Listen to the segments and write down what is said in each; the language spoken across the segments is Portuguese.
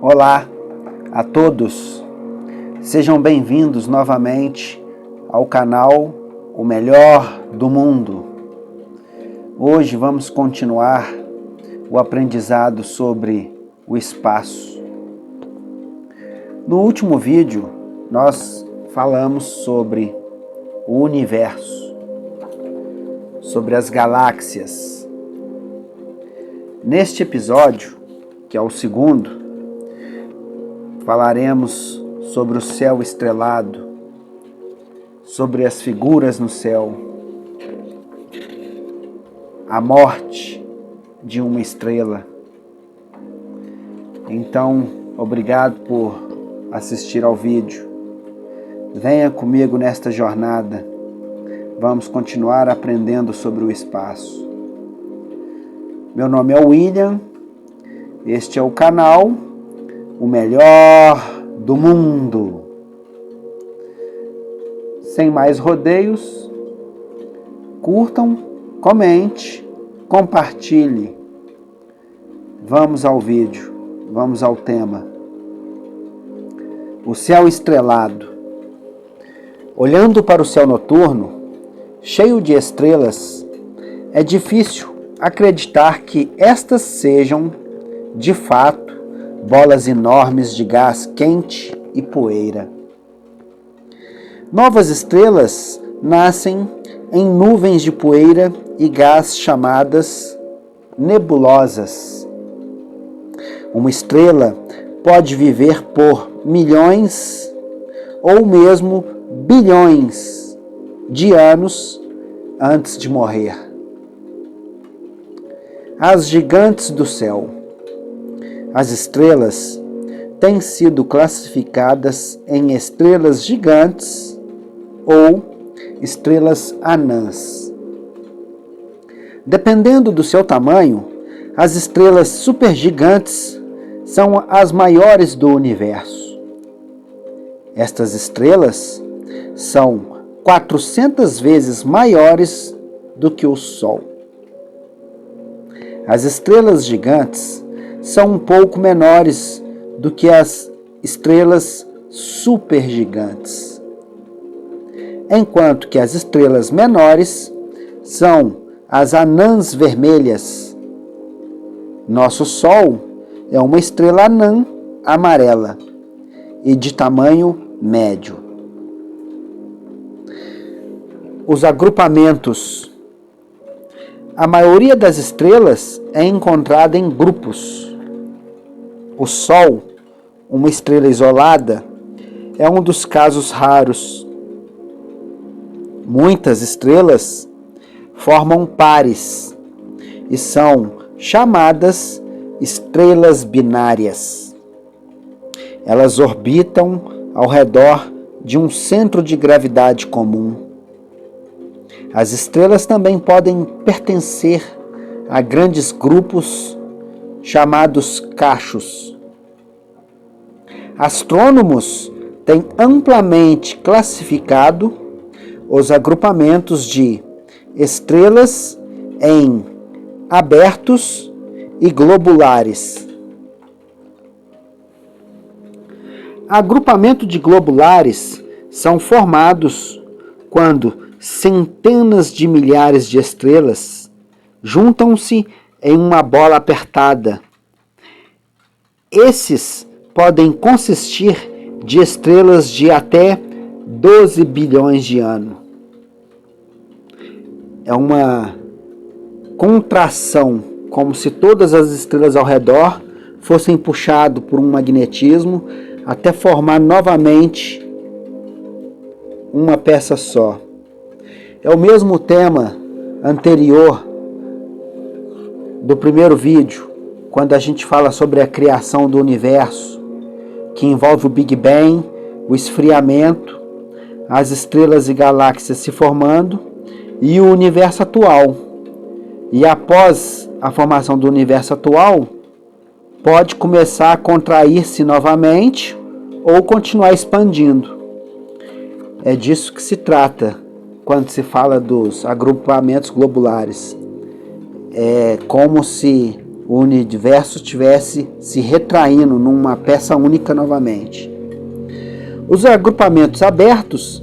Olá a todos, sejam bem-vindos novamente ao canal O Melhor do Mundo. Hoje vamos continuar o aprendizado sobre o espaço. No último vídeo, nós falamos sobre o universo, sobre as galáxias. Neste episódio, que é o segundo, falaremos sobre o céu estrelado, sobre as figuras no céu, a morte de uma estrela. Então, obrigado por assistir ao vídeo. Venha comigo nesta jornada. Vamos continuar aprendendo sobre o espaço. Meu nome é William. Este é o canal O Melhor do Mundo. Sem mais rodeios, curtam, comente, compartilhe. Vamos ao vídeo, vamos ao tema. O céu estrelado. Olhando para o céu noturno, cheio de estrelas, é difícil acreditar que estas sejam, de fato, bolas enormes de gás quente e poeira. Novas estrelas nascem em nuvens de poeira e gás chamadas nebulosas. Uma estrela pode viver por milhões ou mesmo bilhões de anos antes de morrer. As gigantes do céu. As estrelas têm sido classificadas em estrelas gigantes ou estrelas anãs. Dependendo do seu tamanho, as estrelas supergigantes são as maiores do universo. Estas estrelas são 400 vezes maiores do que o Sol. As estrelas gigantes são um pouco menores do que as estrelas supergigantes, enquanto que as estrelas menores são as anãs vermelhas. Nosso Sol é uma estrela anã amarela e de tamanho médio. Os agrupamentos. A maioria das estrelas é encontrada em grupos. O Sol, uma estrela isolada, é um dos casos raros. Muitas estrelas formam pares e são chamadas estrelas binárias. Elas orbitam ao redor de um centro de gravidade comum. As estrelas também podem pertencer a grandes grupos chamados cachos. Astrônomos têm amplamente classificado os agrupamentos de estrelas em abertos e globulares. Agrupamento de globulares são formados quando centenas de milhares de estrelas juntam-se em uma bola apertada. Esses podem consistir de estrelas de até 12 bilhões de anos. É uma contração, como se todas as estrelas ao redor fossem puxadas por um magnetismo até formar novamente uma peça só. É o mesmo tema anterior do primeiro vídeo, quando a gente fala sobre a criação do universo, que envolve o Big Bang, o esfriamento, as estrelas e galáxias se formando e o universo atual. E após a formação do universo atual, pode começar a contrair-se novamente ou continuar expandindo. É disso que se trata quando se fala dos agrupamentos globulares. É como se o universo estivesse se retraindo numa peça única novamente. Os agrupamentos abertos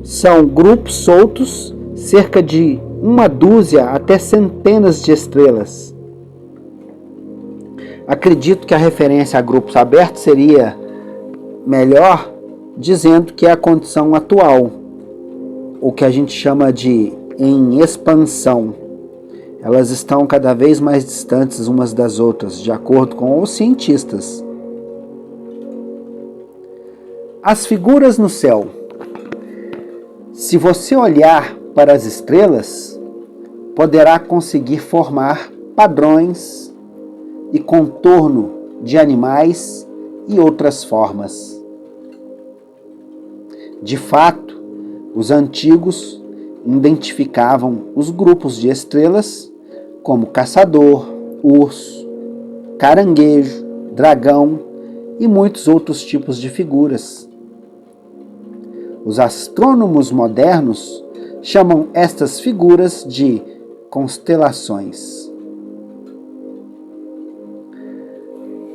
são grupos soltos, cerca de uma dúzia até centenas de estrelas. Acredito que a referência a grupos abertos seria melhor dizendo que é a condição atual, o que a gente chama de em expansão. Elas estão cada vez mais distantes umas das outras, de acordo com os cientistas. As figuras no céu. Se você olhar para as estrelas, poderá conseguir formar padrões e contorno de animais e outras formas. De fato, os antigos identificavam os grupos de estrelas como caçador, urso, caranguejo, dragão e muitos outros tipos de figuras. Os astrônomos modernos chamam estas figuras de constelações.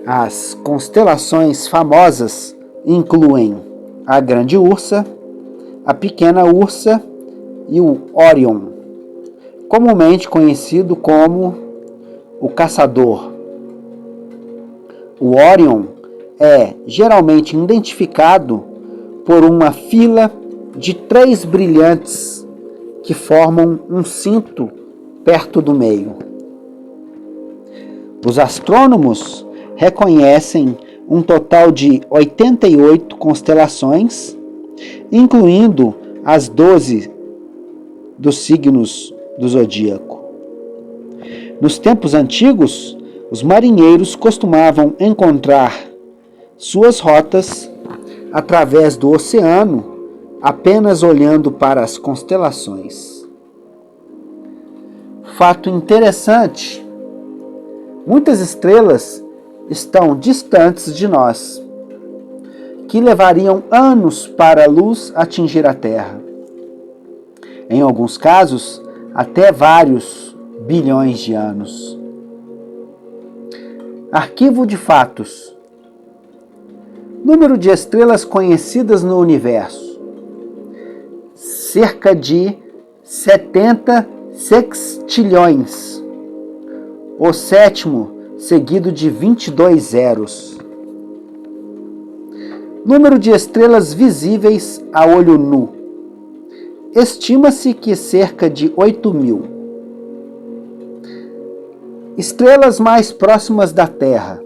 As constelações famosas incluem a Grande Ursa, a Pequena Ursa e o Órion, comumente conhecido como o Caçador. O Órion é geralmente identificado por uma fila de 3 brilhantes que formam um cinto perto do meio. Os astrônomos reconhecem um total de 88 constelações, incluindo as 12 dos signos do zodíaco. Nos tempos antigos, os marinheiros costumavam encontrar suas rotas através do oceano apenas olhando para as constelações. Fato interessante: muitas estrelas estão distantes de nós, que levariam anos para a luz atingir a Terra. Em alguns casos, até vários bilhões de anos. Arquivo de fatos. Número de estrelas conhecidas no universo: cerca de 70 sextilhões, o sétimo seguido de 22 zeros. Número de estrelas visíveis a olho nu: estima-se que cerca de 8.000. Estrelas mais próximas da Terra: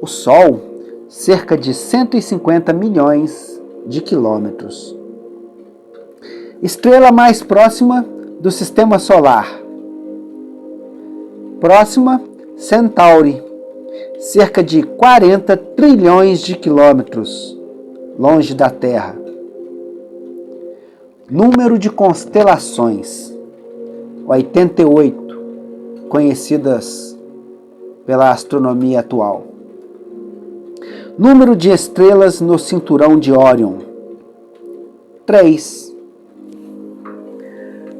o Sol, cerca de 150 milhões de quilômetros. Estrela mais próxima do Sistema Solar: Próxima Centauri, cerca de 40 trilhões de quilômetros longe da Terra. Número de constelações: 88, conhecidas pela astronomia atual. Número de estrelas no cinturão de Órion: 3.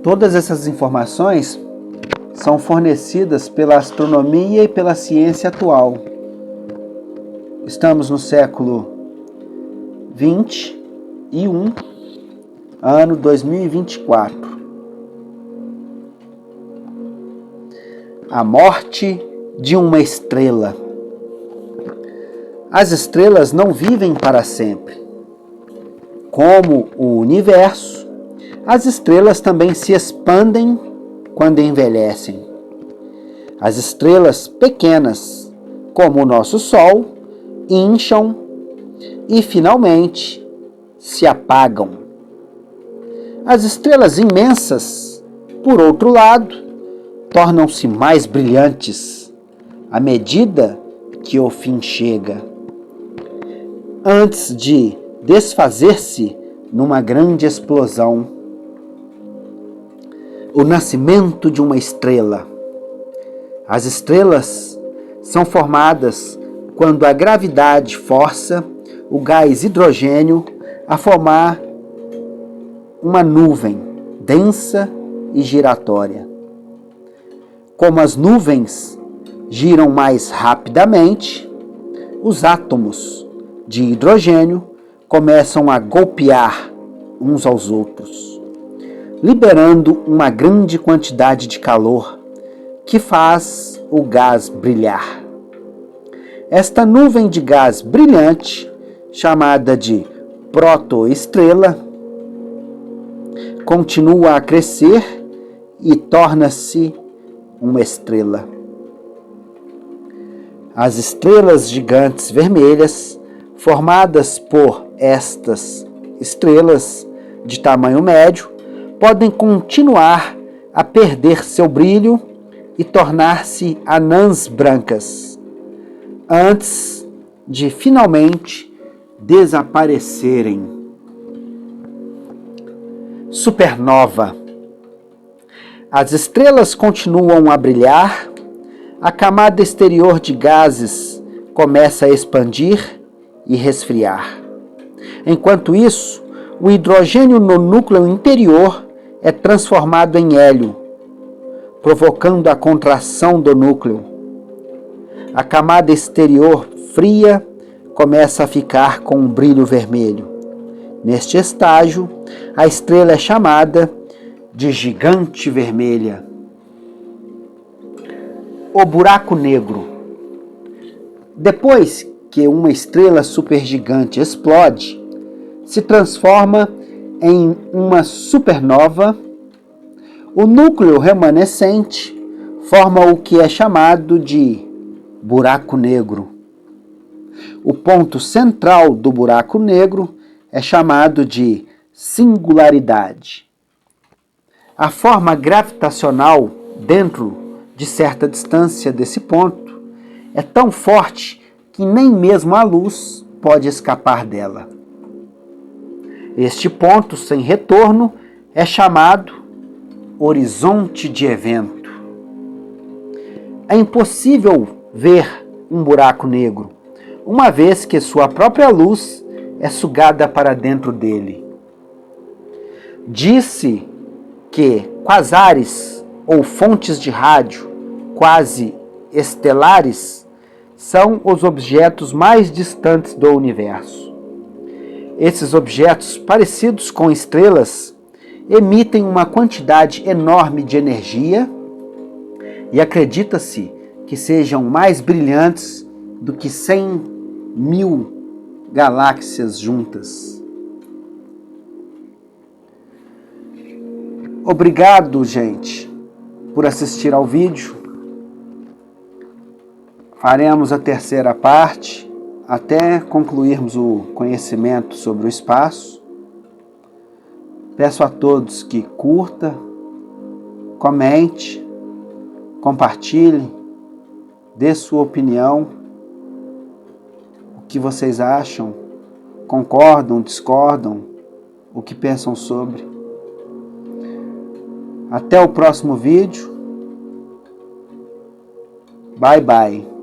Todas essas informações são fornecidas pela astronomia e pela ciência atual. Estamos no século 21, ano 2024. A morte de uma estrela. As estrelas não vivem para sempre. Como o universo, as estrelas também se expandem quando envelhecem. As estrelas pequenas, como o nosso Sol, incham e finalmente se apagam. As estrelas imensas, por outro lado, tornam-se mais brilhantes à medida que o fim chega, antes de desfazer-se numa grande explosão. O nascimento de uma estrela. As estrelas são formadas quando a gravidade força o gás hidrogênio a formar uma nuvem densa e giratória. Como as nuvens giram mais rapidamente, os átomos de hidrogênio começam a golpear uns aos outros, liberando uma grande quantidade de calor que faz o gás brilhar. Esta nuvem de gás brilhante, chamada de protoestrela, continua a crescer e torna-se uma estrela. As estrelas gigantes vermelhas, formadas por estas estrelas de tamanho médio, podem continuar a perder seu brilho e tornar-se anãs brancas, antes de finalmente desaparecerem. Supernova. As estrelas continuam a brilhar, a camada exterior de gases começa a expandir e resfriar. Enquanto isso, o hidrogênio no núcleo interior é transformado em hélio, provocando a contração do núcleo. A camada exterior fria começa a ficar com um brilho vermelho. Neste estágio, a estrela é chamada de gigante vermelha. O buraco negro. Depois que uma estrela supergigante explode, se transforma em uma supernova, o núcleo remanescente forma o que é chamado de buraco negro. O ponto central do buraco negro é chamado de singularidade. A forma gravitacional dentro de certa distância desse ponto é tão forte que nem mesmo a luz pode escapar dela. Este ponto sem retorno é chamado horizonte de evento. É impossível ver um buraco negro, uma vez que sua própria luz é sugada para dentro dele. Diz-se que quasares ou fontes de rádio quase estelares são os objetos mais distantes do universo. Esses objetos, parecidos com estrelas, emitem uma quantidade enorme de energia e acredita-se que sejam mais brilhantes do que 100.000 galáxias juntas. Obrigado, gente, por assistir ao vídeo. Faremos a terceira parte até concluirmos o conhecimento sobre o espaço. Peço a todos que curta, comente, compartilhe, dê sua opinião, o que vocês acham, concordam, discordam, o que pensam sobre. Até o próximo vídeo. Bye, bye.